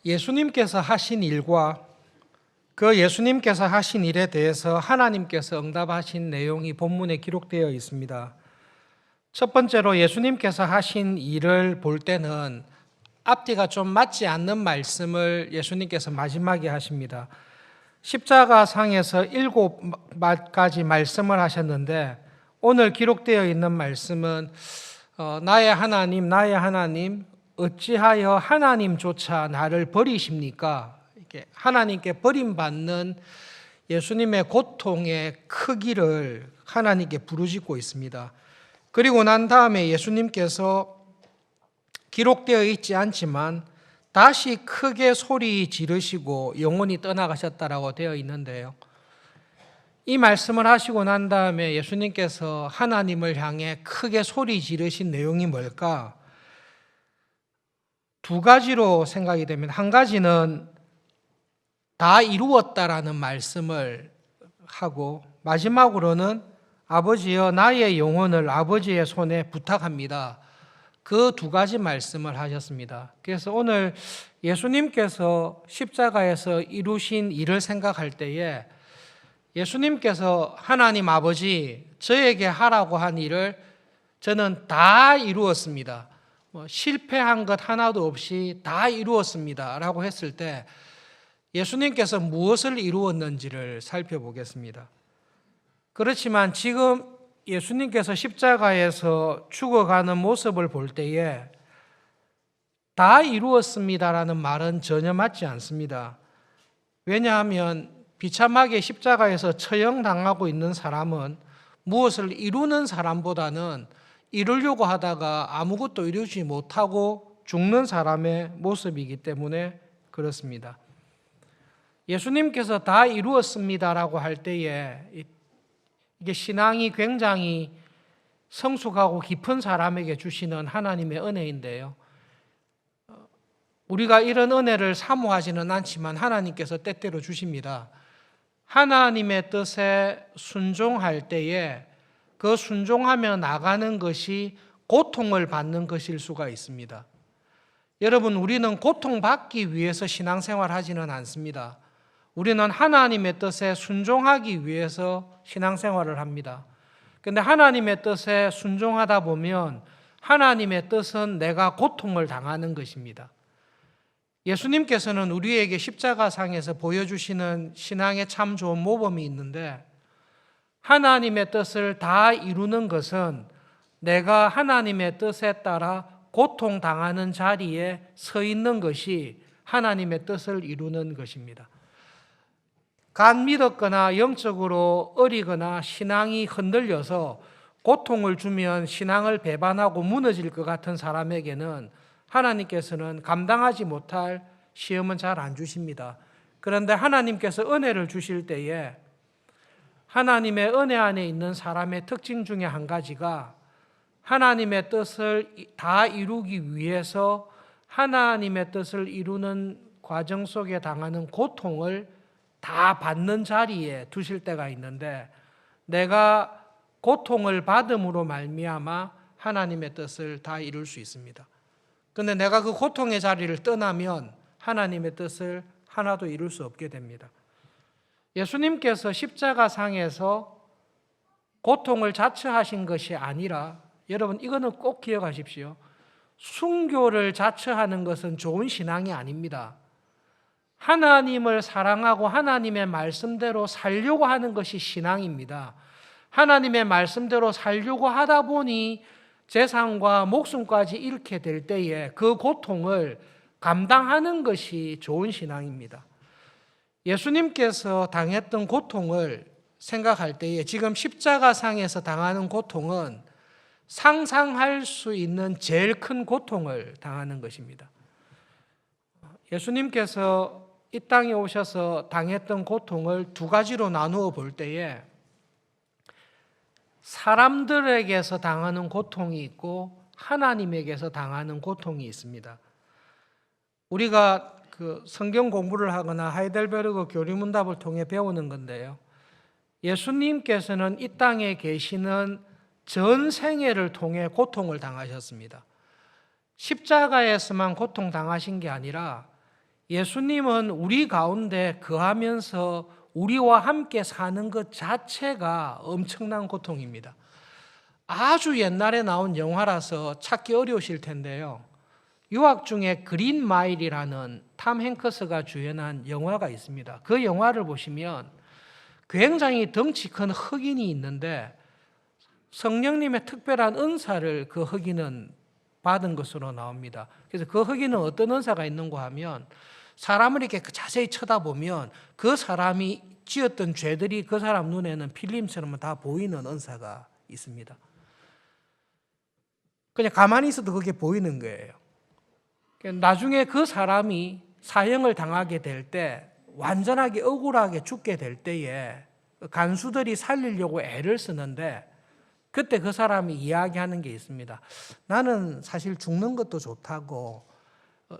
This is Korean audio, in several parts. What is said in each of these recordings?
예수님께서 하신 일과 그 예수님께서 하신 일에 대해서 하나님께서 응답하신 내용이 본문에 기록되어 있습니다. 첫 번째로 예수님께서 하신 일을 볼 때는 앞뒤가 좀 맞지 않는 말씀을 예수님께서 마지막에 하십니다. 십자가상에서 7가지 말씀을 하셨는데 오늘 기록되어 있는 말씀은 나의 하나님 어찌하여 하나님조차 나를 버리십니까? 이렇게 하나님께 버림받는 예수님의 고통의 크기를 하나님께 부르짖고 있습니다. 그리고 난 다음에 예수님께서 기록되어 있지 않지만 다시 크게 소리 지르시고 영원히 떠나가셨다라고 되어 있는데요. 이 말씀을 하시고 난 다음에 예수님께서 하나님을 향해 크게 소리 지르신 내용이 뭘까? 두 가지로 생각이 됩니다. 한 가지는 다 이루었다라는 말씀을 하고 마지막으로는 아버지여 나의 영혼을 아버지의 손에 부탁합니다. 그 두 가지 말씀을 하셨습니다. 그래서 오늘 예수님께서 십자가에서 이루신 일을 생각할 때에 예수님께서 하나님 아버지 저에게 하라고 한 일을 저는 다 이루었습니다. 실패한 것 하나도 없이 다 이루었습니다 라고 했을 때 예수님께서 무엇을 이루었는지를 살펴보겠습니다. 그렇지만 지금 예수님께서 십자가에서 죽어가는 모습을 볼 때에 다 이루었습니다라는 말은 전혀 맞지 않습니다. 왜냐하면 비참하게 십자가에서 처형당하고 있는 사람은 무엇을 이루는 사람보다는 이루려고 하다가 아무것도 이루지 못하고 죽는 사람의 모습이기 때문에 그렇습니다. 예수님께서 다 이루었습니다라고 할 때에 이게 신앙이 굉장히 성숙하고 깊은 사람에게 주시는 하나님의 은혜인데요. 우리가 이런 은혜를 사모하지는 않지만 하나님께서 때때로 주십니다. 하나님의 뜻에 순종할 때에 그 순종하며 나가는 것이 고통을 받는 것일 수가 있습니다. 여러분, 우리는 고통받기 위해서 신앙생활하지는 않습니다. 우리는 하나님의 뜻에 순종하기 위해서 신앙생활을 합니다. 그런데 하나님의 뜻에 순종하다 보면 하나님의 뜻은 내가 고통을 당하는 것입니다. 예수님께서는 우리에게 십자가상에서 보여주시는 신앙의 참 좋은 모범이 있는데 하나님의 뜻을 다 이루는 것은 내가 하나님의 뜻에 따라 고통당하는 자리에 서 있는 것이 하나님의 뜻을 이루는 것입니다. 간 믿었거나 영적으로 어리거나 신앙이 흔들려서 고통을 주면 신앙을 배반하고 무너질 것 같은 사람에게는 하나님께서는 감당하지 못할 시험은 잘 안 주십니다. 그런데 하나님께서 은혜를 주실 때에 하나님의 은혜 안에 있는 사람의 특징 중에 한 가지가 하나님의 뜻을 다 이루기 위해서 하나님의 뜻을 이루는 과정 속에 당하는 고통을 다 받는 자리에 두실 때가 있는데 내가 고통을 받음으로 말미암아 하나님의 뜻을 다 이룰 수 있습니다. 그런데 내가 그 고통의 자리를 떠나면 하나님의 뜻을 하나도 이룰 수 없게 됩니다. 예수님께서 십자가상에서 고통을 자처하신 것이 아니라 여러분 이거는 꼭 기억하십시오. 순교를 자처하는 것은 좋은 신앙이 아닙니다. 하나님을 사랑하고 하나님의 말씀대로 살려고 하는 것이 신앙입니다. 하나님의 말씀대로 살려고 하다 보니 재산과 목숨까지 잃게 될 때에 그 고통을 감당하는 것이 좋은 신앙입니다. 예수님께서 당했던 고통을 생각할 때에 지금 십자가상에서 당하는 고통은 상상할 수 있는 제일 큰 고통을 당하는 것입니다. 예수님께서 이 땅에 오셔서 당했던 고통을 두 가지로 나누어 볼 때에 사람들에게서 당하는 고통이 있고 하나님에게서 당하는 고통이 있습니다. 우리가 성경 공부를 하거나 하이델베르그 교리문답을 통해 배우는 건데요. 예수님께서는 이 땅에 계시는 전 생애를 통해 고통을 당하셨습니다. 십자가에서만 고통 당하신 게 아니라 예수님은 우리 가운데 거하면서 우리와 함께 사는 것 자체가 엄청난 고통입니다. 아주 옛날에 나온 영화라서 찾기 어려우실 텐데요. 유학 중에 그린 마일이라는 탐 행크스가 주연한 영화가 있습니다. 그 영화를 보시면 굉장히 덩치 큰 흑인이 있는데 성령님의 특별한 은사를 그 흑인은 받은 것으로 나옵니다. 그래서 그 흑인은 어떤 은사가 있는가 하면 사람을 이렇게 자세히 쳐다보면 그 사람이 지었던 죄들이 그 사람 눈에는 필름처럼 다 보이는 은사가 있습니다. 그냥 가만히 있어도 그게 보이는 거예요. 나중에 그 사람이 사형을 당하게 될 때 완전하게 억울하게 죽게 될 때에 간수들이 살리려고 애를 쓰는데 그때 그 사람이 이야기하는 게 있습니다. 나는 사실 죽는 것도 좋다고.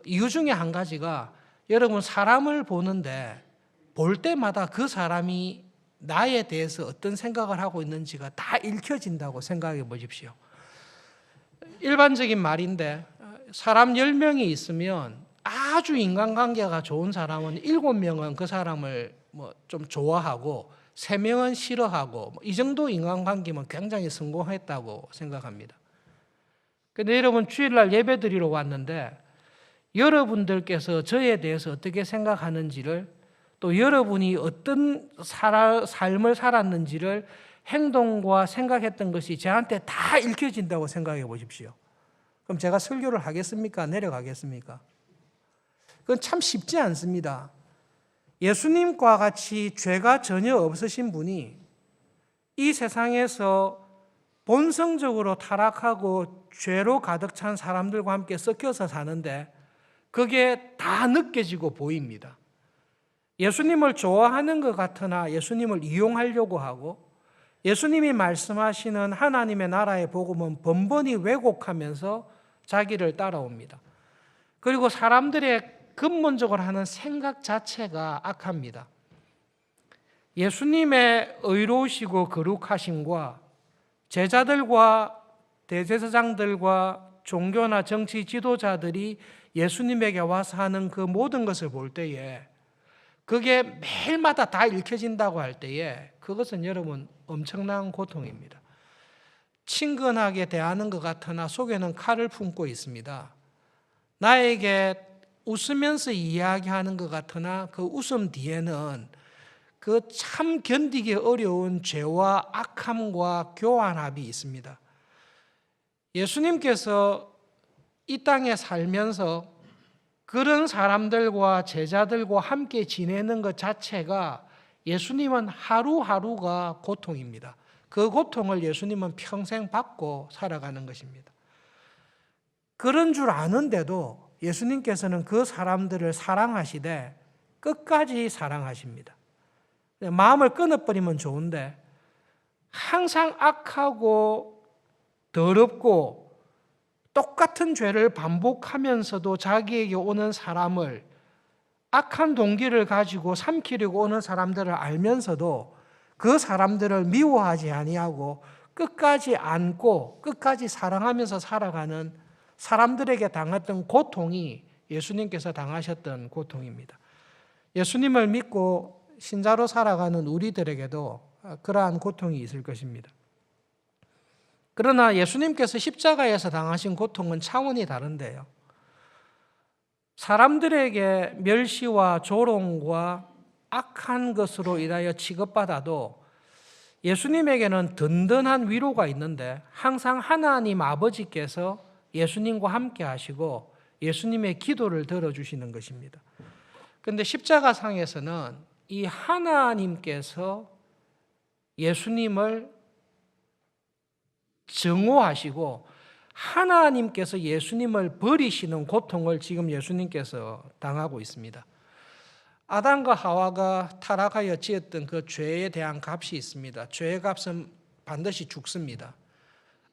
이유 중에 한 가지가 여러분 사람을 보는데 볼 때마다 그 사람이 나에 대해서 어떤 생각을 하고 있는지가 다 읽혀진다고 생각해 보십시오. 일반적인 말인데 사람 10명이 있으면 아주 인간관계가 좋은 사람은 7명은 그 사람을 좀 좋아하고 3명은 싫어하고 이 정도 인간관계면 굉장히 성공했다고 생각합니다. 근데 여러분 주일날 예배 드리러 왔는데 여러분들께서 저에 대해서 어떻게 생각하는지를 또 여러분이 어떤 삶을 살았는지를 행동과 생각했던 것이 저한테 다 읽혀진다고 생각해 보십시오. 그럼 제가 설교를 하겠습니까? 내려가겠습니까? 그건 참 쉽지 않습니다. 예수님과 같이 죄가 전혀 없으신 분이 이 세상에서 본성적으로 타락하고 죄로 가득 찬 사람들과 함께 섞여서 사는데 그게 다 느껴지고 보입니다. 예수님을 좋아하는 것 같으나 예수님을 이용하려고 하고 예수님이 말씀하시는 하나님의 나라의 복음은 번번이 왜곡하면서 자기를 따라옵니다. 그리고 사람들의 근본적으로 하는 생각 자체가 악합니다. 예수님의 의로우시고 거룩하심과 제자들과 대제사장들과 종교나 정치 지도자들이 예수님에게 와서 하는 그 모든 것을 볼 때에 그게 매일마다 다 읽혀진다고 할 때에 그것은 여러분 엄청난 고통입니다. 친근하게 대하는 것 같으나 속에는 칼을 품고 있습니다. 나에게 웃으면서 이야기하는 것 같으나 그 웃음 뒤에는 그 참 견디기 어려운 죄와 악함과 교환합이 있습니다. 예수님께서 이 땅에 살면서 그런 사람들과 제자들과 함께 지내는 것 자체가 예수님은 하루하루가 고통입니다. 그 고통을 예수님은 평생 받고 살아가는 것입니다. 그런 줄 아는데도 예수님께서는 그 사람들을 사랑하시되 끝까지 사랑하십니다. 마음을 끊어버리면 좋은데 항상 악하고 더럽고 똑같은 죄를 반복하면서도 자기에게 오는 사람을 악한 동기를 가지고 삼키려고 오는 사람들을 알면서도 그 사람들을 미워하지 아니하고 끝까지 안고 끝까지 사랑하면서 살아가는 사람들에게 당했던 고통이 예수님께서 당하셨던 고통입니다. 예수님을 믿고 신자로 살아가는 우리들에게도 그러한 고통이 있을 것입니다. 그러나 예수님께서 십자가에서 당하신 고통은 차원이 다른데요. 사람들에게 멸시와 조롱과 악한 것으로 인하여 취급받아도 예수님에게는 든든한 위로가 있는데 항상 하나님 아버지께서 예수님과 함께 하시고 예수님의 기도를 들어주시는 것입니다. 그런데 십자가상에서는 이 하나님께서 예수님을 증오하시고 하나님께서 예수님을 버리시는 고통을 지금 예수님께서 당하고 있습니다. 아담과 하와가 타락하여 지었던 그 죄에 대한 값이 있습니다. 죄의 값은 반드시 죽습니다.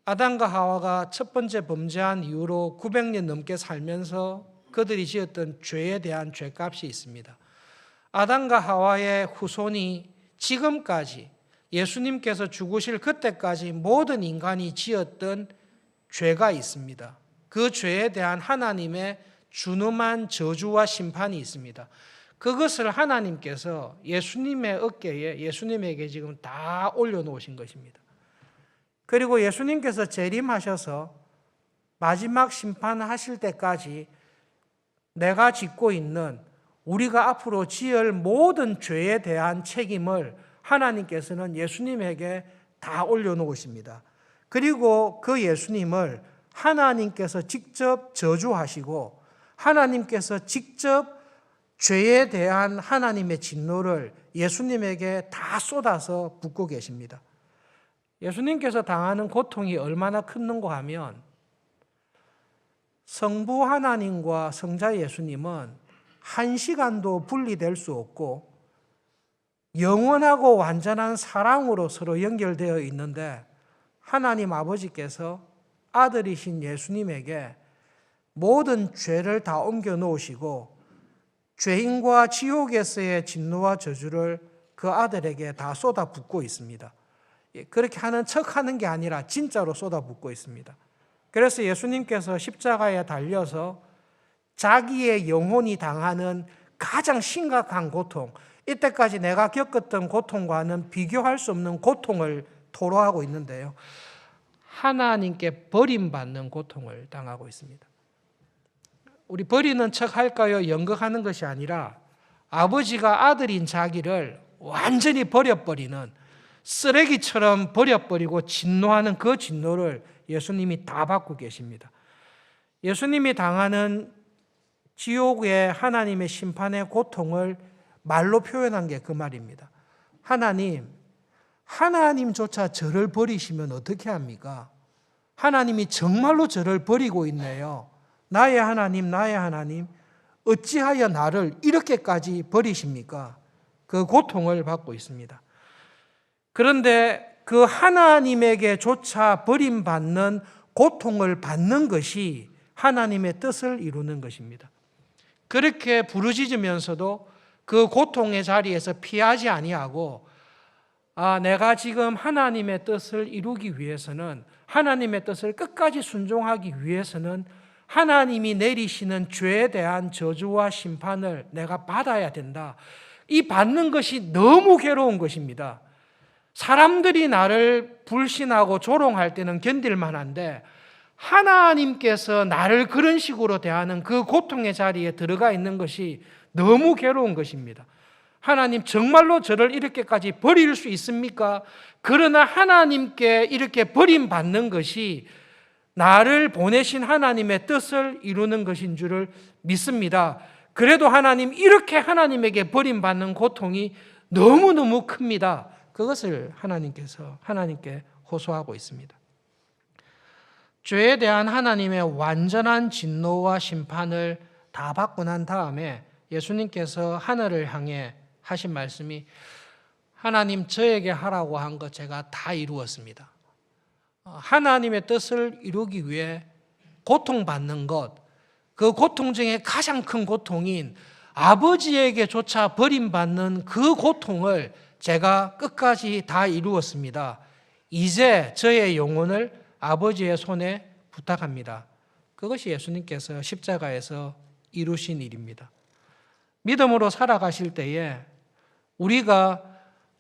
아담과 하와가 첫 번째 범죄한 이후로 900년 넘게 살면서 그들이 지었던 죄에 대한 죄값이 있습니다. 아담과 하와의 후손이 지금까지 예수님께서 죽으실 그때까지 모든 인간이 지었던 죄가 있습니다. 그 죄에 대한 하나님의 준엄한 저주와 심판이 있습니다. 그것을 하나님께서 예수님의 어깨에 예수님에게 지금 다 올려놓으신 것입니다. 그리고 예수님께서 재림하셔서 마지막 심판하실 때까지 내가 짓고 있는 우리가 앞으로 지을 모든 죄에 대한 책임을 하나님께서는 예수님에게 다 올려놓으십니다. 그리고 그 예수님을 하나님께서 직접 저주하시고 하나님께서 직접 죄에 대한 하나님의 진노를 예수님에게 다 쏟아서 붓고 계십니다. 예수님께서 당하는 고통이 얼마나 큰가 하면 성부 하나님과 성자 예수님은 한 시간도 분리될 수 없고 영원하고 완전한 사랑으로 서로 연결되어 있는데 하나님 아버지께서 아들이신 예수님에게 모든 죄를 다 옮겨 놓으시고 죄인과 지옥에서의 진노와 저주를 그 아들에게 다 쏟아붓고 있습니다. 그렇게 하는 척하는 게 아니라 진짜로 쏟아붓고 있습니다. 그래서 예수님께서 십자가에 달려서 자기의 영혼이 당하는 가장 심각한 고통, 이때까지 내가 겪었던 고통과는 비교할 수 없는 고통을 토로하고 있는데요. 하나님께 버림받는 고통을 당하고 있습니다. 우리 버리는 척 할까요? 연극하는 것이 아니라 아버지가 아들인 자기를 완전히 버려버리는, 쓰레기처럼 버려버리고 진노하는 그 진노를 예수님이 다 받고 계십니다. 예수님이 당하는 지옥의 하나님의 심판의 고통을 말로 표현한 게 그 말입니다. 하나님조차 저를 버리시면 어떻게 합니까? 하나님이 정말로 저를 버리고 있네요. 나의 하나님, 어찌하여 나를 이렇게까지 버리십니까? 그 고통을 받고 있습니다. 그런데 그 하나님에게조차 버림받는 고통을 받는 것이 하나님의 뜻을 이루는 것입니다. 그렇게 부르짖으면서도 그 고통의 자리에서 피하지 아니하고 내가 지금 하나님의 뜻을 이루기 위해서는, 하나님의 뜻을 끝까지 순종하기 위해서는 하나님이 내리시는 죄에 대한 저주와 심판을 내가 받아야 된다. 이 받는 것이 너무 괴로운 것입니다. 사람들이 나를 불신하고 조롱할 때는 견딜만 한데 하나님께서 나를 그런 식으로 대하는 그 고통의 자리에 들어가 있는 것이 너무 괴로운 것입니다. 하나님 정말로 저를 이렇게까지 버릴 수 있습니까? 그러나 하나님께 이렇게 버림받는 것이 나를 보내신 하나님의 뜻을 이루는 것인 줄을 믿습니다. 그래도 하나님, 이렇게 하나님에게 버림받는 고통이 너무너무 큽니다. 그것을 하나님께 호소하고 있습니다. 죄에 대한 하나님의 완전한 진노와 심판을 다 받고 난 다음에 예수님께서 하늘을 향해 하신 말씀이, 하나님 저에게 하라고 한 것 제가 다 이루었습니다. 하나님의 뜻을 이루기 위해 고통받는 것, 그 고통 중에 가장 큰 고통인 아버지에게조차 버림받는 그 고통을 제가 끝까지 다 이루었습니다. 이제 저의 영혼을 아버지의 손에 부탁합니다. 그것이 예수님께서 십자가에서 이루신 일입니다. 믿음으로 살아가실 때에 우리가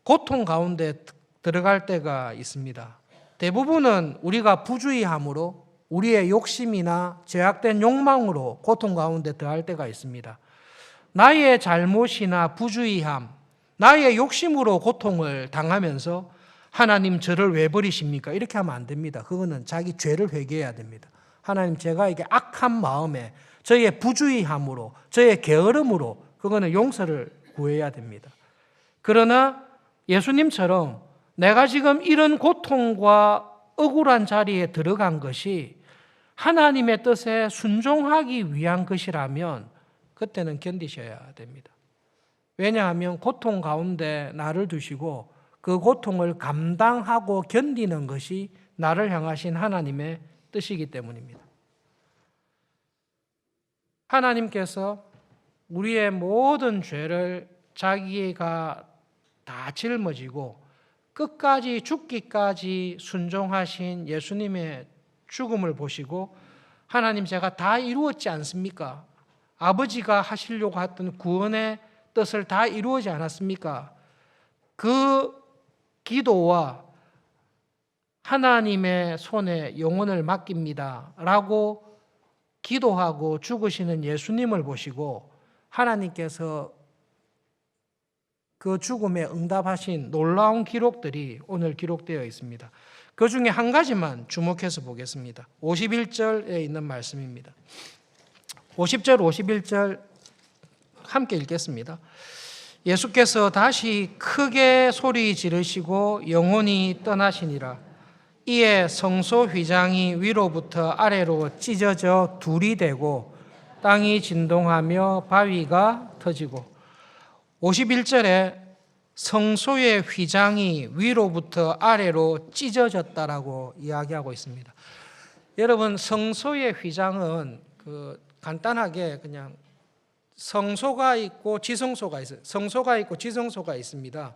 고통 가운데 들어갈 때가 있습니다. 대부분은 우리가 부주의함으로, 우리의 욕심이나 제약된 욕망으로 고통 가운데 더할 때가 있습니다. 나의 잘못이나 부주의함, 나의 욕심으로 고통을 당하면서 하나님 저를 왜 버리십니까? 이렇게 하면 안 됩니다. 그거는 자기 죄를 회개해야 됩니다. 하나님, 제가 이게 악한 마음에, 저의 부주의함으로, 저의 게으름으로 그거는 용서를 구해야 됩니다. 그러나 예수님처럼 내가 지금 이런 고통과 억울한 자리에 들어간 것이 하나님의 뜻에 순종하기 위한 것이라면 그때는 견디셔야 됩니다. 왜냐하면 고통 가운데 나를 두시고 그 고통을 감당하고 견디는 것이 나를 향하신 하나님의 뜻이기 때문입니다. 하나님께서 우리의 모든 죄를 자기가 다 짊어지고 끝까지 죽기까지 순종하신 예수님의 죽음을 보시고, 하나님 제가 다 이루었지 않습니까? 아버지가 하시려고 했던 구원의 뜻을 다 이루어지 않았습니까? 그 기도와 하나님의 손에 영혼을 맡깁니다 라고 기도하고 죽으시는 예수님을 보시고 하나님께서 그 죽음에 응답하신 놀라운 기록들이 오늘 기록되어 있습니다. 그 중에 한 가지만 주목해서 보겠습니다. 51절에 있는 말씀입니다. 50절, 51절 함께 읽겠습니다. 예수께서 다시 크게 소리 지르시고 영혼이 떠나시니라. 이에 성소 휘장이 위로부터 아래로 찢어져 둘이 되고 땅이 진동하며 바위가 터지고 51절에 성소의 휘장이 위로부터 아래로 찢어졌다라고 이야기하고 있습니다. 여러분, 성소의 휘장은 간단하게 그냥 성소가 있고 지성소가 있어요. 성소가 있고 지성소가 있습니다.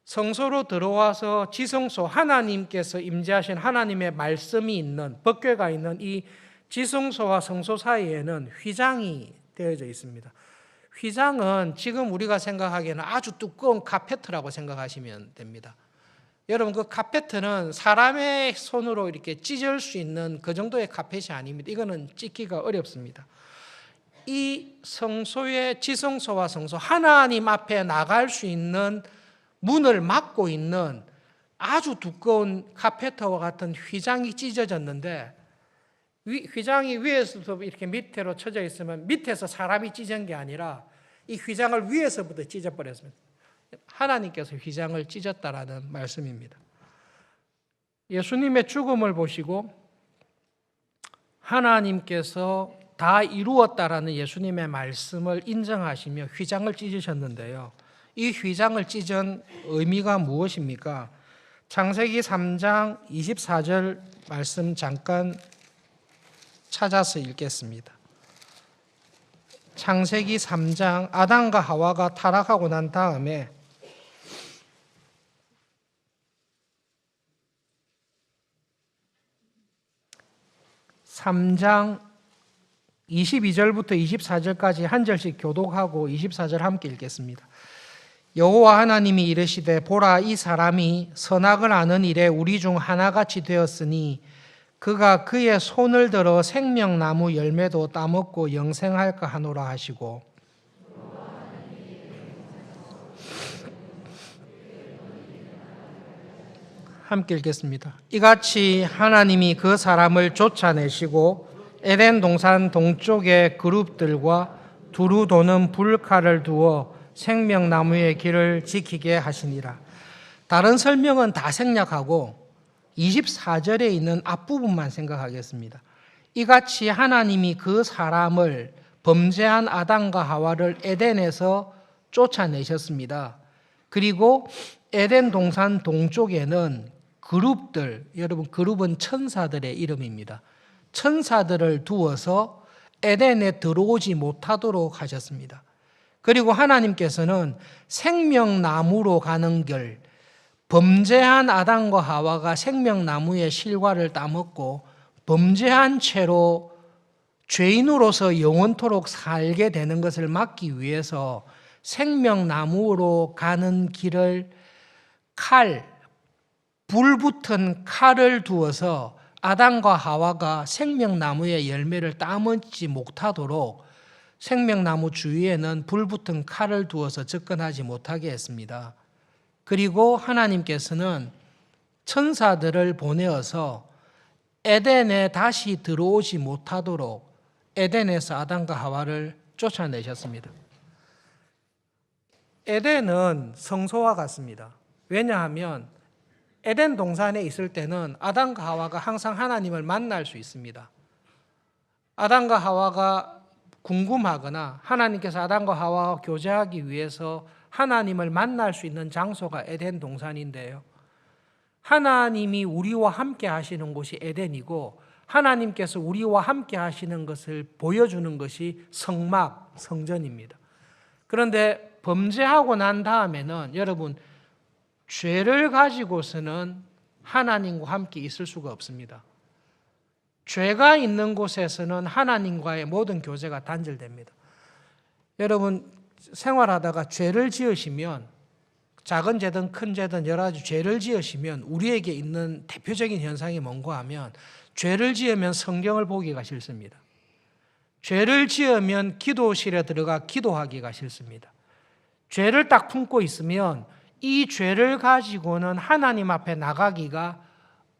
성소로 들어와서 지성소, 하나님께서 임재하신 하나님의 말씀이 있는, 법궤가 있는 이 지성소와 성소 사이에는 휘장이 되어져 있습니다. 휘장은 지금 우리가 생각하기에는 아주 두꺼운 카페트라고 생각하시면 됩니다. 여러분, 그 카페트는 사람의 손으로 이렇게 찢을 수 있는 그 정도의 카펫이 아닙니다. 이거는 찢기가 어렵습니다. 이 성소의 지성소와 성소, 하나님 앞에 나갈 수 있는 문을 막고 있는 아주 두꺼운 카페트와 같은 휘장이 찢어졌는데, 휘장이 위에서부터 이렇게 밑으로 쳐져 있으면 밑에서 사람이 찢은 게 아니라 이 휘장을 위에서부터 찢어버렸습니다. 하나님께서 휘장을 찢었다라는 말씀입니다. 예수님의 죽음을 보시고 하나님께서 다 이루었다라는 예수님의 말씀을 인정하시며 휘장을 찢으셨는데요. 이 휘장을 찢은 의미가 무엇입니까? 창세기 3장 24절 말씀 잠깐 찾아서 읽겠습니다. 창세기 3장, 아담과 하와가 타락하고 난 다음에 (3장) 22절부터 24절까지 한 절씩 교독하고 24절 함께 읽겠습니다. 여호와 하나님이 이르시되 보라, 이 사람이 선악을 아는 일에 우리 중 하나같이 되었으니 그가 그의 손을 들어 생명나무 열매도 따먹고 영생할까 하노라 하시고, 함께 읽겠습니다. 이같이 하나님이 그 사람을 쫓아내시고 에덴 동산 동쪽의 그룹들과 두루 도는 불칼을 두어 생명나무의 길을 지키게 하시니라. 다른 설명은 다 생략하고 24절에 있는 앞부분만 생각하겠습니다. 이같이 하나님이 그 사람을, 범죄한 아담과 하와를 에덴에서 쫓아내셨습니다. 그리고 에덴 동산 동쪽에는 그룹들, 여러분 그룹은 천사들의 이름입니다. 천사들을 두어서 에덴에 들어오지 못하도록 하셨습니다. 그리고 하나님께서는 생명나무로 가는 길, 범죄한 아담과 하와가 생명나무의 실과를 따먹고 범죄한 채로 죄인으로서 영원토록 살게 되는 것을 막기 위해서 생명나무로 가는 길을 불 붙은 칼을 두어서 아담과 하와가 생명나무의 열매를 따먹지 못하도록 생명나무 주위에는 불 붙은 칼을 두어서 접근하지 못하게 했습니다. 그리고 하나님께서는 천사들을 보내어서 에덴에 다시 들어오지 못하도록 에덴에서 아담과 하와를 쫓아내셨습니다. 에덴은 성소와 같습니다. 왜냐하면 에덴 동산에 있을 때는 아담과 하와가 항상 하나님을 만날 수 있습니다. 아담과 하와가 궁금하거나 하나님께서 아담과 하와와 교제하기 위해서 하나님을 만날 수 있는 장소가 에덴 동산인데요. 하나님이 우리와 함께 하시는 곳이 에덴이고 하나님께서 우리와 함께 하시는 것을 보여주는 것이 성막, 성전입니다. 그런데 범죄하고 난 다음에는 여러분, 죄를 가지고서는 하나님과 함께 있을 수가 없습니다. 죄가 있는 곳에서는 하나님과의 모든 교제가 단절됩니다. 여러분 생활하다가 죄를 지으시면 작은 죄든 큰 죄든 여러 가지 죄를 지으시면 우리에게 있는 대표적인 현상이 뭔가 하면 죄를 지으면 성경을 보기가 싫습니다. 죄를 지으면 기도실에 들어가 기도하기가 싫습니다. 죄를 딱 품고 있으면 이 죄를 가지고는 하나님 앞에 나가기가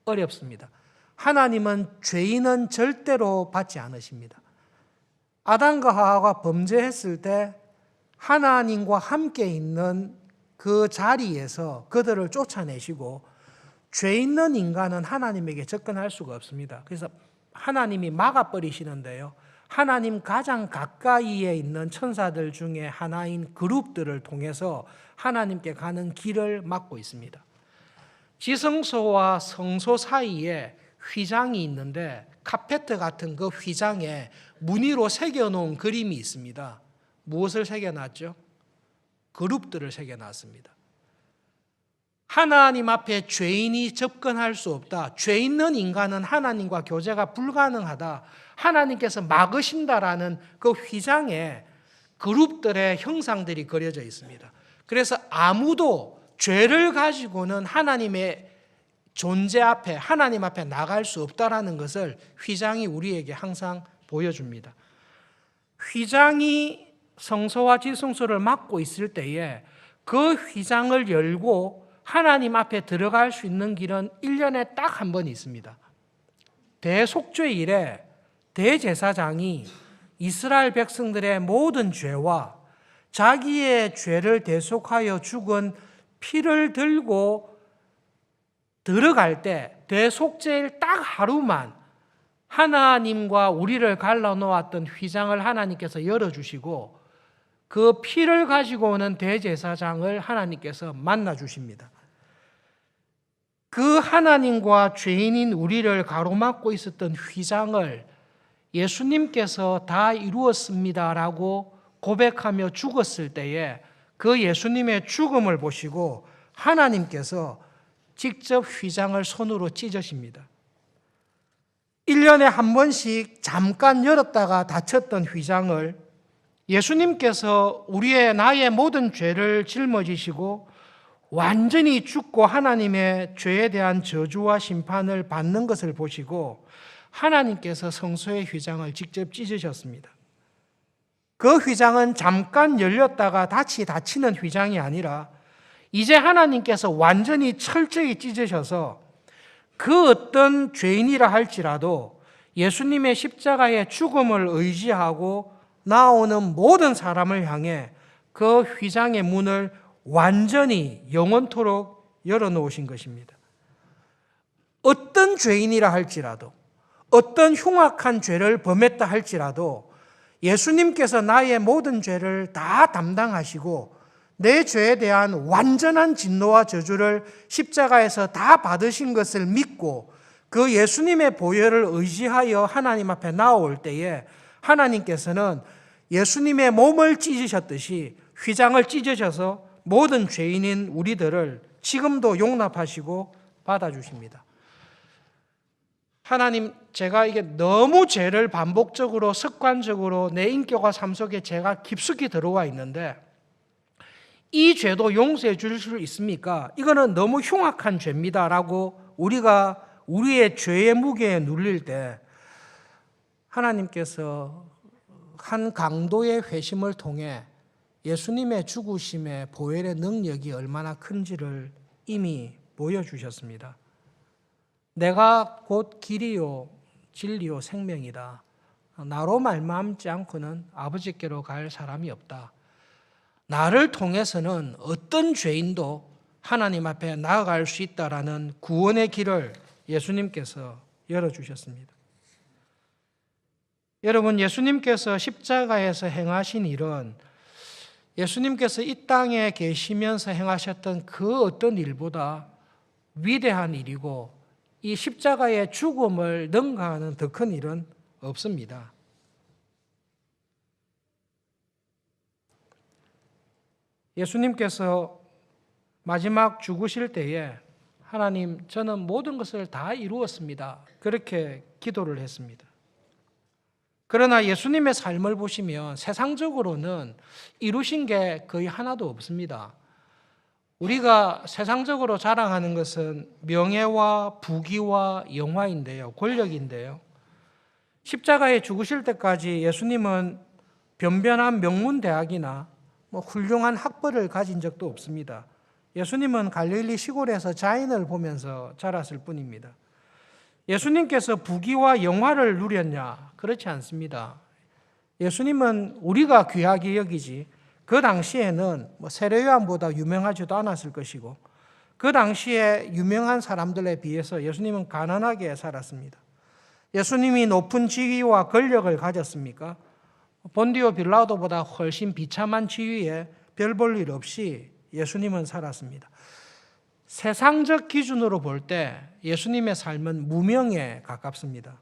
어렵습니다. 하나님은 죄인은 절대로 받지 않으십니다. 아담과 하와가 범죄했을 때 하나님과 함께 있는 그 자리에서 그들을 쫓아내시고 죄 있는 인간은 하나님에게 접근할 수가 없습니다. 그래서 하나님이 막아버리시는데요. 하나님 가장 가까이에 있는 천사들 중에 하나인 그룹들을 통해서 하나님께 가는 길을 막고 있습니다. 지성소와 성소 사이에 휘장이 있는데 카페트 같은 그 휘장에 무늬로 새겨놓은 그림이 있습니다. 무엇을 새겨놨죠? 그룹들을 새겨놨습니다. 하나님 앞에 죄인이 접근할 수 없다. 죄 있는 인간은 하나님과 교제가 불가능하다. 하나님께서 막으신다라는 그 휘장에 그룹들의 형상들이 그려져 있습니다. 그래서 아무도 죄를 가지고는 하나님의 존재 앞에, 하나님 앞에 나갈 수 없다라는 것을 휘장이 우리에게 항상 보여줍니다. 휘장이 성소와 지성소를 막고 있을 때에 그 휘장을 열고 하나님 앞에 들어갈 수 있는 길은 1년에 딱 한 번 있습니다. 대속죄일에 대제사장이 이스라엘 백성들의 모든 죄와 자기의 죄를 대속하여 죽은 피를 들고 들어갈 때 대속죄일 딱 하루만 하나님과 우리를 갈라놓았던 휘장을 하나님께서 열어주시고 그 피를 가지고 오는 대제사장을 하나님께서 만나주십니다. 그 하나님과 죄인인 우리를 가로막고 있었던 휘장을 예수님께서 다 이루었습니다라고 고백하며 죽었을 때에 그 예수님의 죽음을 보시고 하나님께서 직접 휘장을 손으로 찢으십니다. 1년에 한 번씩 잠깐 열었다가 닫혔던 휘장을 예수님께서 우리의 나의 모든 죄를 짊어지시고 완전히 죽고 하나님의 죄에 대한 저주와 심판을 받는 것을 보시고 하나님께서 성소의 휘장을 직접 찢으셨습니다. 그 휘장은 잠깐 열렸다가 다시 닫히는 휘장이 아니라 이제 하나님께서 완전히 철저히 찢으셔서 그 어떤 죄인이라 할지라도 예수님의 십자가의 죽음을 의지하고 나오는 모든 사람을 향해 그 휘장의 문을 완전히 영원토록 열어놓으신 것입니다. 어떤 죄인이라 할지라도 어떤 흉악한 죄를 범했다 할지라도 예수님께서 나의 모든 죄를 다 담당하시고 내 죄에 대한 완전한 진노와 저주를 십자가에서 다 받으신 것을 믿고 그 예수님의 보혈을 의지하여 하나님 앞에 나올 때에 하나님께서는 예수님의 몸을 찢으셨듯이 휘장을 찢으셔서 모든 죄인인 우리들을 지금도 용납하시고 받아주십니다. 하나님, 제가 이게 너무 죄를 반복적으로 습관적으로 내 인격과 삶 속에 제가 깊숙이 들어와 있는데 이 죄도 용서해 줄 수 있습니까? 이거는 너무 흉악한 죄입니다라고 우리가 우리의 죄의 무게에 눌릴 때 하나님께서 한 강도의 회심을 통해 예수님의 죽으심의 보혈의 능력이 얼마나 큰지를 이미 보여주셨습니다. 내가 곧 길이요 진리요 생명이다. 나로 말미암지 않고는 아버지께로 갈 사람이 없다. 나를 통해서는 어떤 죄인도 하나님 앞에 나아갈 수 있다라는 구원의 길을 예수님께서 열어주셨습니다. 여러분, 예수님께서 십자가에서 행하신 일은 예수님께서 이 땅에 계시면서 행하셨던 그 어떤 일보다 위대한 일이고 이 십자가의 죽음을 능가하는 더 큰 일은 없습니다. 예수님께서 마지막 죽으실 때에 하나님, 저는 모든 것을 다 이루었습니다. 그렇게 기도를 했습니다. 그러나 예수님의 삶을 보시면 세상적으로는 이루신 게 거의 하나도 없습니다. 우리가 세상적으로 자랑하는 것은 명예와 부귀와 영화인데요, 권력인데요. 십자가에 죽으실 때까지 예수님은 변변한 명문대학이나 훌륭한 학벌을 가진 적도 없습니다. 예수님은 갈릴리 시골에서 자연을 보면서 자랐을 뿐입니다. 예수님께서 부귀와 영화를 누렸냐? 그렇지 않습니다. 예수님은 우리가 귀하게 여기지 그 당시에는 세례요한보다 유명하지도 않았을 것이고 그 당시에 유명한 사람들에 비해서 예수님은 가난하게 살았습니다. 예수님이 높은 지위와 권력을 가졌습니까? 본디오 빌라도보다 훨씬 비참한 지위에 별 볼 일 없이 예수님은 살았습니다. 세상적 기준으로 볼 때 예수님의 삶은 무명에 가깝습니다.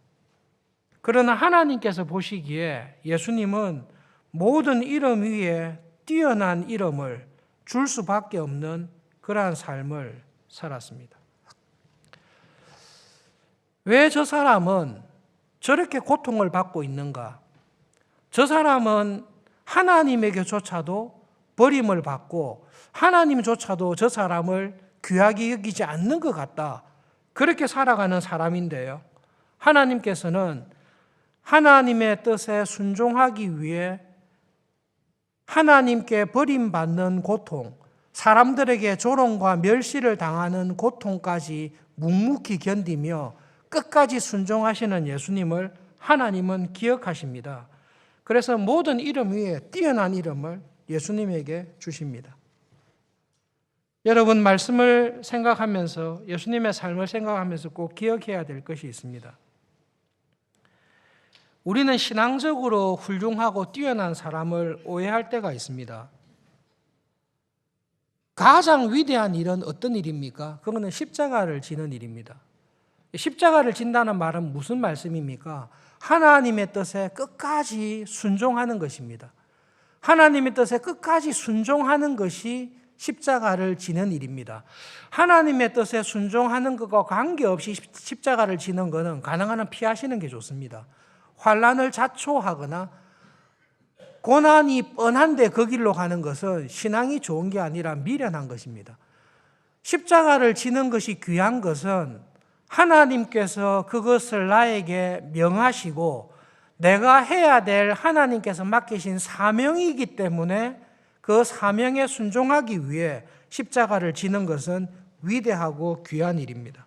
그러나 하나님께서 보시기에 예수님은 모든 이름 위에 뛰어난 이름을 줄 수밖에 없는 그러한 삶을 살았습니다. 왜 저 사람은 저렇게 고통을 받고 있는가? 저 사람은 하나님에게조차도 버림을 받고 하나님조차도 저 사람을 귀하게 여기지 않는 것 같다. 그렇게 살아가는 사람인데요. 하나님께서는 하나님의 뜻에 순종하기 위해 하나님께 버림받는 고통, 사람들에게 조롱과 멸시를 당하는 고통까지 묵묵히 견디며 끝까지 순종하시는 예수님을 하나님은 기억하십니다. 그래서 모든 이름 위에 뛰어난 이름을 예수님에게 주십니다. 여러분, 말씀을 생각하면서 예수님의 삶을 생각하면서 꼭 기억해야 될 것이 있습니다. 우리는 신앙적으로 훌륭하고 뛰어난 사람을 오해할 때가 있습니다. 가장 위대한 일은 어떤 일입니까? 그거는 십자가를 지는 일입니다. 십자가를 진다는 말은 무슨 말씀입니까? 하나님의 뜻에 끝까지 순종하는 것입니다. 하나님의 뜻에 끝까지 순종하는 것이 십자가를 지는 일입니다. 하나님의 뜻에 순종하는 것과 관계없이 십자가를 지는 것은 가능한 한 피하시는 게 좋습니다. 환난을 자초하거나 고난이 뻔한데 그 길로 가는 것은 신앙이 좋은 게 아니라 미련한 것입니다. 십자가를 지는 것이 귀한 것은 하나님께서 그것을 나에게 명하시고 내가 해야 될 하나님께서 맡기신 사명이기 때문에 그 사명에 순종하기 위해 십자가를 지는 것은 위대하고 귀한 일입니다.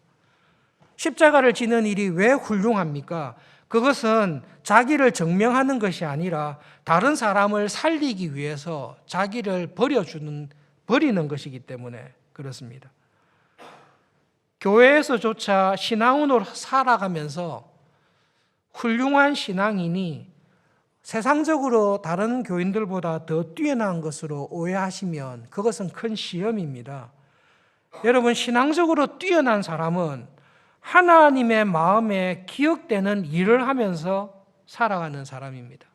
십자가를 지는 일이 왜 훌륭합니까? 그것은 자기를 증명하는 것이 아니라 다른 사람을 살리기 위해서 자기를 버리는 것이기 때문에 그렇습니다. 교회에서조차 신앙으로 살아가면서 훌륭한 신앙인이 세상적으로 다른 교인들보다 더 뛰어난 것으로 오해하시면 그것은 큰 시험입니다. 여러분, 신앙적으로 뛰어난 사람은 하나님의 마음에 기억되는 일을 하면서 살아가는 사람입니다.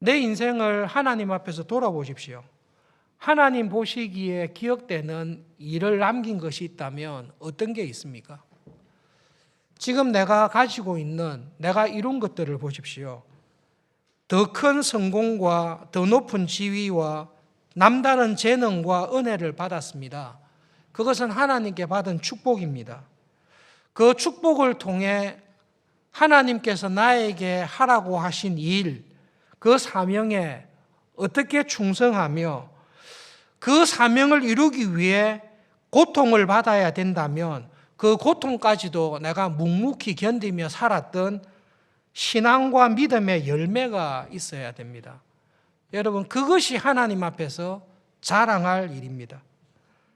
내 인생을 하나님 앞에서 돌아보십시오. 하나님 보시기에 기억되는 일을 남긴 것이 있다면 어떤 게 있습니까? 지금 내가 가지고 있는, 내가 이룬 것들을 보십시오. 더 큰 성공과 더 높은 지위와 남다른 재능과 은혜를 받았습니다. 그것은 하나님께 받은 축복입니다. 그 축복을 통해 하나님께서 나에게 하라고 하신 일, 그 사명에 어떻게 충성하며 그 사명을 이루기 위해 고통을 받아야 된다면 그 고통까지도 내가 묵묵히 견디며 살았던 신앙과 믿음의 열매가 있어야 됩니다. 여러분, 그것이 하나님 앞에서 자랑할 일입니다.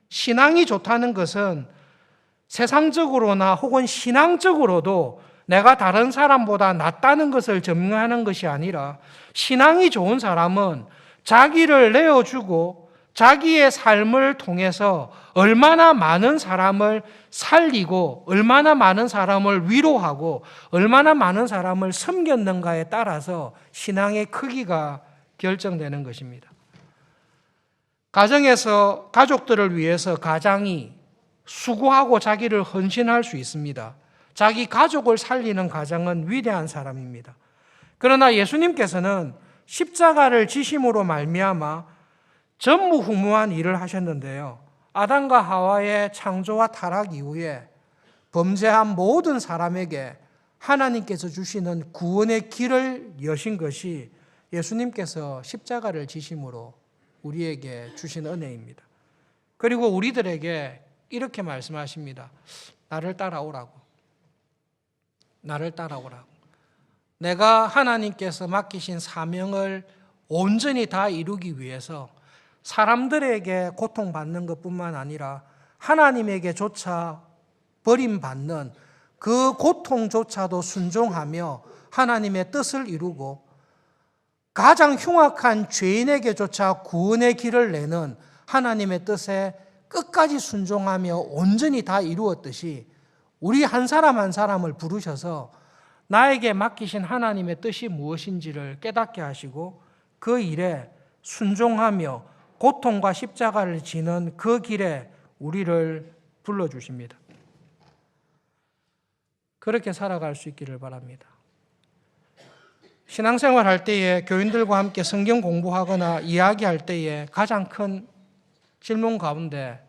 신앙이 좋다는 것은 세상적으로나 혹은 신앙적으로도 내가 다른 사람보다 낫다는 것을 증명하는 것이 아니라 신앙이 좋은 사람은 자기를 내어주고 자기의 삶을 통해서 얼마나 많은 사람을 살리고 얼마나 많은 사람을 위로하고 얼마나 많은 사람을 섬겼는가에 따라서 신앙의 크기가 결정되는 것입니다. 가정에서 가족들을 위해서 가장이 수고하고 자기를 헌신할 수 있습니다. 자기 가족을 살리는 가장은 위대한 사람입니다. 그러나 예수님께서는 십자가를 지심으로 말미암아 전무후무한 일을 하셨는데요. 아담과 하와의 창조와 타락 이후에 범죄한 모든 사람에게 하나님께서 주시는 구원의 길을 여신 것이 예수님께서 십자가를 지심으로 우리에게 주신 은혜입니다. 그리고 우리들에게 이렇게 말씀하십니다. 나를 따라오라고. 나를 따라오라고. 내가 하나님께서 맡기신 사명을 온전히 다 이루기 위해서 사람들에게 고통받는 것뿐만 아니라 하나님에게조차 버림받는 그 고통조차도 순종하며 하나님의 뜻을 이루고 가장 흉악한 죄인에게조차 구원의 길을 내는 하나님의 뜻에 끝까지 순종하며 온전히 다 이루었듯이 우리 한 사람 한 사람을 부르셔서 나에게 맡기신 하나님의 뜻이 무엇인지를 깨닫게 하시고 그 일에 순종하며 고통과 십자가를 지는 그 길에 우리를 불러주십니다. 그렇게 살아갈 수 있기를 바랍니다. 신앙생활 할 때에 교인들과 함께 성경 공부하거나 이야기할 때에 가장 큰 질문 가운데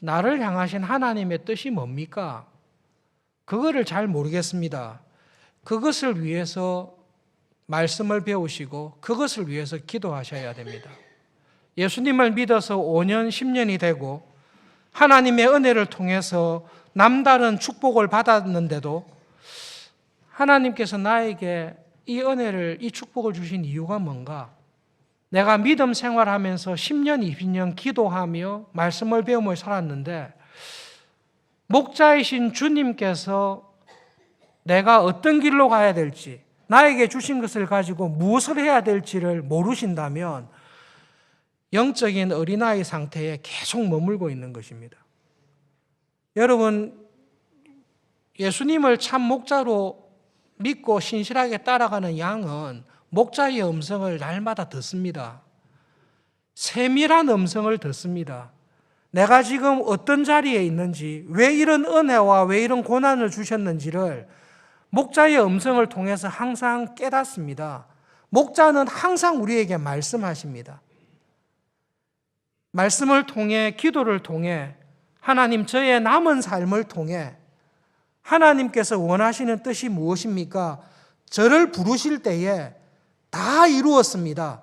나를 향하신 하나님의 뜻이 뭡니까? 그거를 잘 모르겠습니다. 그것을 위해서 말씀을 배우시고 그것을 위해서 기도하셔야 됩니다. 예수님을 믿어서 5년, 10년이 되고 하나님의 은혜를 통해서 남다른 축복을 받았는데도 하나님께서 나에게 이 은혜를, 이 축복을 주신 이유가 뭔가? 내가 믿음 생활하면서 10년, 20년 기도하며 말씀을 배우며 살았는데 목자이신 주님께서 내가 어떤 길로 가야 될지, 나에게 주신 것을 가지고 무엇을 해야 될지를 모르신다면 영적인 어린아이 상태에 계속 머물고 있는 것입니다. 여러분, 예수님을 참 목자로 믿고 신실하게 따라가는 양은 목자의 음성을 날마다 듣습니다. 세밀한 음성을 듣습니다. 내가 지금 어떤 자리에 있는지, 왜 이런 은혜와 왜 이런 고난을 주셨는지를 목자의 음성을 통해서 항상 깨닫습니다. 목자는 항상 우리에게 말씀하십니다. 말씀을 통해, 기도를 통해, 하나님 저의 남은 삶을 통해 하나님께서 원하시는 뜻이 무엇입니까? 저를 부르실 때에 다 이루었습니다.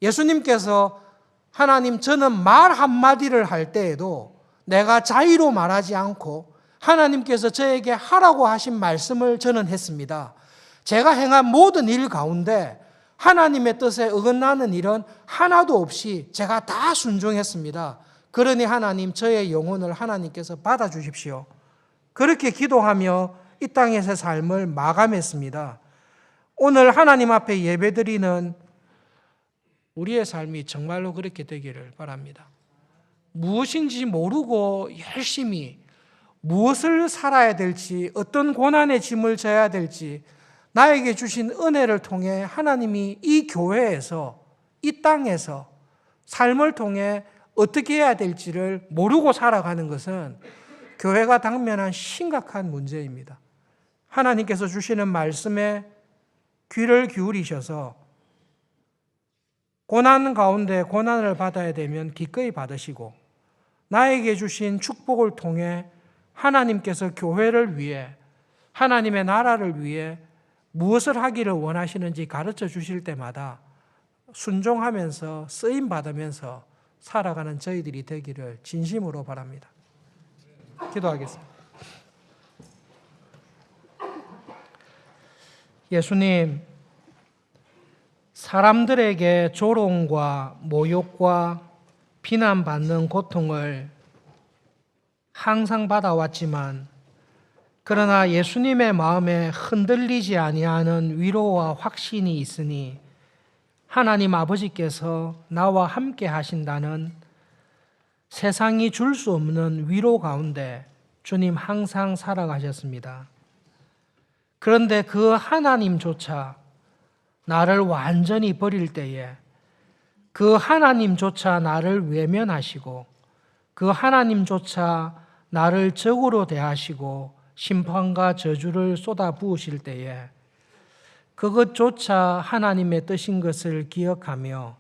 예수님께서 하나님 저는 말 한마디를 할 때에도 내가 자의로 말하지 않고 하나님께서 저에게 하라고 하신 말씀을 저는 했습니다. 제가 행한 모든 일 가운데 하나님의 뜻에 어긋나는 일은 하나도 없이 제가 다 순종했습니다. 그러니 하나님 저의 영혼을 하나님께서 받아주십시오. 그렇게 기도하며 이 땅에서의 삶을 마감했습니다. 오늘 하나님 앞에 예배드리는 우리의 삶이 정말로 그렇게 되기를 바랍니다. 무엇인지 모르고 열심히 무엇을 살아야 될지, 어떤 고난의 짐을 져야 될지 나에게 주신 은혜를 통해 하나님이 이 교회에서, 이 땅에서 삶을 통해 어떻게 해야 될지를 모르고 살아가는 것은 교회가 당면한 심각한 문제입니다. 하나님께서 주시는 말씀에 귀를 기울이셔서 고난 가운데 고난을 받아야 되면 기꺼이 받으시고 나에게 주신 축복을 통해 하나님께서 교회를 위해, 하나님의 나라를 위해 무엇을 하기를 원하시는지 가르쳐 주실 때마다 순종하면서 쓰임 받으면서 살아가는 저희들이 되기를 진심으로 바랍니다. 기도하겠습니다. 예수님, 사람들에게 조롱과 모욕과 비난받는 고통을 항상 받아왔지만 그러나 예수님의 마음에 흔들리지 아니하는 위로와 확신이 있으니 하나님 아버지께서 나와 함께 하신다는 세상이 줄 수 없는 위로 가운데 주님 항상 살아가셨습니다. 그런데 그 하나님조차 나를 완전히 버릴 때에 그 하나님조차 나를 외면하시고 그 하나님조차 나를 적으로 대하시고 심판과 저주를 쏟아 부으실 때에 그것조차 하나님의 뜻인 것을 기억하며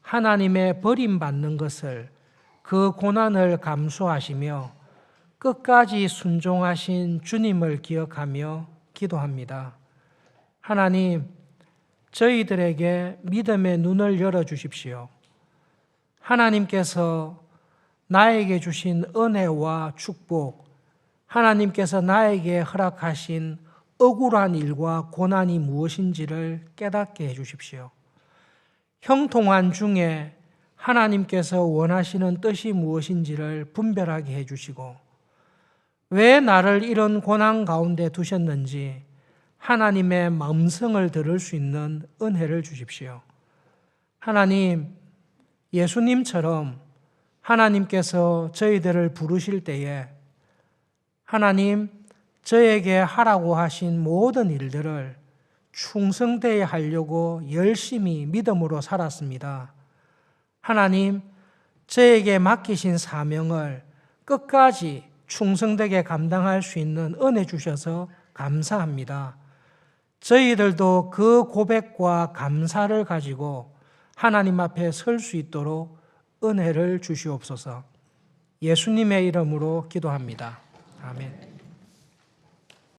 하나님의 버림받는 것을, 그 고난을 감수하시며 끝까지 순종하신 주님을 기억하며 기도합니다. 하나님, 저희들에게 믿음의 눈을 열어주십시오. 하나님께서 나에게 주신 은혜와 축복, 하나님께서 나에게 허락하신 억울한 일과 고난이 무엇인지를 깨닫게 해주십시오. 형통한 중에 하나님께서 원하시는 뜻이 무엇인지를 분별하게 해주시고, 왜 나를 이런 고난 가운데 두셨는지 하나님의 마음성을 들을 수 있는 은혜를 주십시오. 하나님, 예수님처럼 하나님께서 저희들을 부르실 때에 하나님, 저에게 하라고 하신 모든 일들을 충성되게 하려고 열심히 믿음으로 살았습니다. 하나님, 저에게 맡기신 사명을 끝까지 충성되게 감당할 수 있는 은혜 주셔서 감사합니다. 저희들도 그 고백과 감사를 가지고 하나님 앞에 설 수 있도록 은혜를 주시옵소서. 예수님의 이름으로 기도합니다. 아멘.